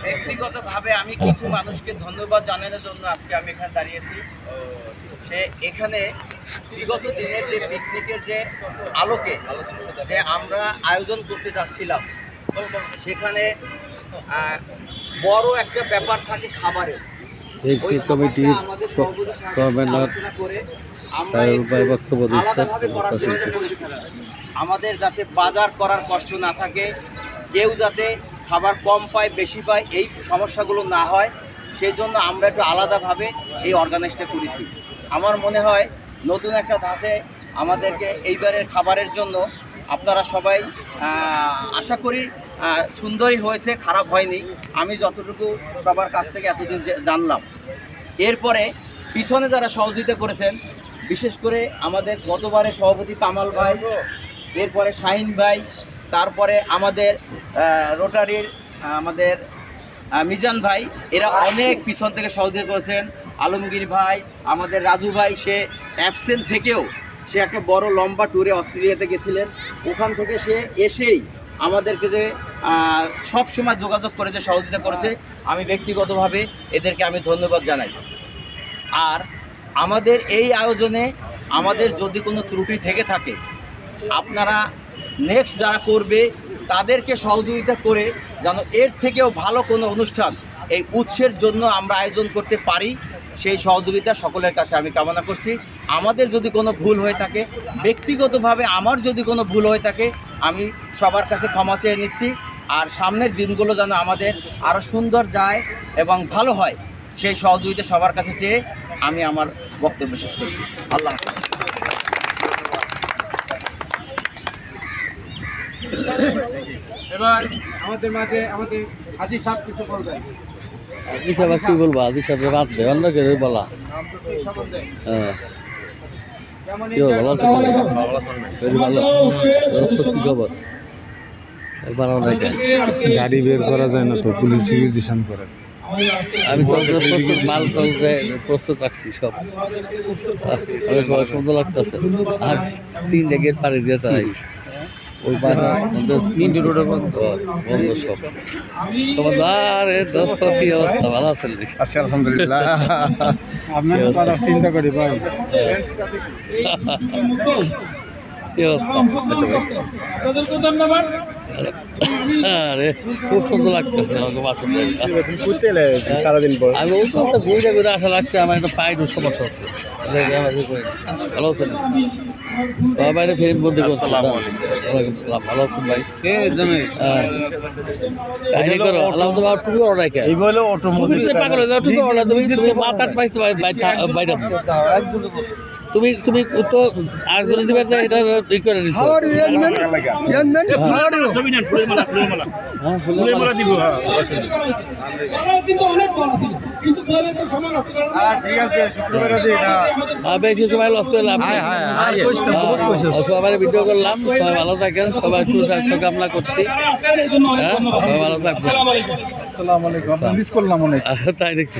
ব্যক্তিগতভাবে আমি কিছু মানুষকে ধন্যবাদ জানানোর জন্য আজকে আমি এখানে দাঁড়িয়েছি। সে এখানে বিগত দিনের যে পিকনিকের যে আলোকে যে আমরা আয়োজন করতে যাচ্ছিলাম, সেখানে বড় একটা ব্যাপার থাকে খাবারের। আমাদের যাতে বাজার করার কষ্ট না থাকে, কেউ যাতে খাবার কম পায় বেশি পায় এই সমস্যাগুলো না হয়, সেই জন্য আমরা একটু আলাদাভাবে এই অর্গানাইজটা করেছি। আমার মনে হয় নতুন একটা ধাঁচে আমাদেরকে এইবারের খাবারের জন্য আপনারা সবাই আশা করি সুন্দরই হয়েছে, খারাপ হয়নি। আমি যতটুকু সবার কাছ থেকে এতদিন জানলাম, এরপরে পিছনে যারা সহযোগিতা করেছেন, বিশেষ করে আমাদের গতবারের সভাপতি কামাল ভাই, এরপরে শাহিন ভাই, তারপরে আমাদের রোটারির আমাদের মিজান ভাই, এরা অনেক পিছন থেকে সহযোগিতা করেছেন। আলমগীর ভাই, আমাদের রাজু ভাই, সে অ্যাবসেন্ট থেকেও সে একটা বড় লম্বা ট্যুরে অস্ট্রেলিয়াতে গেছিলেন, ওখান থেকে সে এসেই আমাদেরকে যে সব সময় যোগাযোগ করে যে সহযোগিতা করেছে, আমি ব্যক্তিগতভাবে এদেরকে আমি ধন্যবাদ জানাই। আর আমাদের এই আয়োজনে আমাদের যদি কোনো ত্রুটি থেকে থাকে, আপনারা নেক্সট যারা করবে তাদেরকে সহযোগিতা করে যেন এর থেকেও ভালো কোনো অনুষ্ঠান এই উৎসের জন্য আমরা আয়োজন করতে পারি, সেই সহযোগিতা সকলের কাছে আমি কামনা করছি। আমাদের যদি কোনো ভুল হয়ে থাকে, ব্যক্তিগতভাবে আমার যদি কোনো ভুল হয়ে থাকে, আমি সবার কাছে ক্ষমা চেয়ে নিচ্ছি। আর সামনের দিনগুলো যেন আমাদের আরও সুন্দর যায় এবং ভালো হয়, সেই সহযোগিতা সবার কাছে চেয়ে আমি আমার বক্তব্য শেষ করছি। আল্লাহ হাফেজ। এবার আমাদের মাঝে আমাদের হাজি সাহেব কিছু বলবেন। হাজি সাহেব কি বলবো? হাজি সাহেব রাত দেয় অন্য কেউ বলা। হ্যাঁ, ভালো আছে, ভালো। কি খবর? গাড়ি বের করা যায় না তো, পুলিশ রিকুইজিশন করে। আমি মাল প্রস্তুত রাখছি সব। আমি সবাই সুন্দর লাগতেছে। আর 3 জায়গায় পাড়ি দিয়ে তারাই ওই ইন্ডি রোডের বন্ধ সব। তোমার দোস্ত কি অবস্থা? ভালো আছেন? আচ্ছা, আলহামদুলিল্লাহ। আপনার চিন্তা করি ভাই। আরে খুব সুন্দর লাগতেছে সারাদিন পর আমি ওই তো ঘুরে ঘুরে আসা লাগছে। আমার একটা পায়ের সমস্যা হচ্ছে। ভালো আছেন? বাইরে ফিরে বলতে করছিলাম। ওয়ালাইকুম সালাম। ভালো আছেন ভাই? কাহিনী করো আলহামদুলিল্লাহ। টুকু অর্ডার কে এই বলে অটোমোটিভ পাগল হয়ে যাও। টুকু অর্ডার তুমি মাথার পাইছো বাইরে তুমি তো আর যদি দিবে এটা ই করে দিছো। বেশি সময় লস করে লাভ নেই। সবাই ভিডিও করলাম। সবাই ভালো থাকেন, সবাই সুস্বাস্থ্য কামনা করছি। হ্যাঁ, সবাই ভালো থাকবেন। আসসালামু আলাইকুম। মিস করলাম অনেক। তাই নাকি?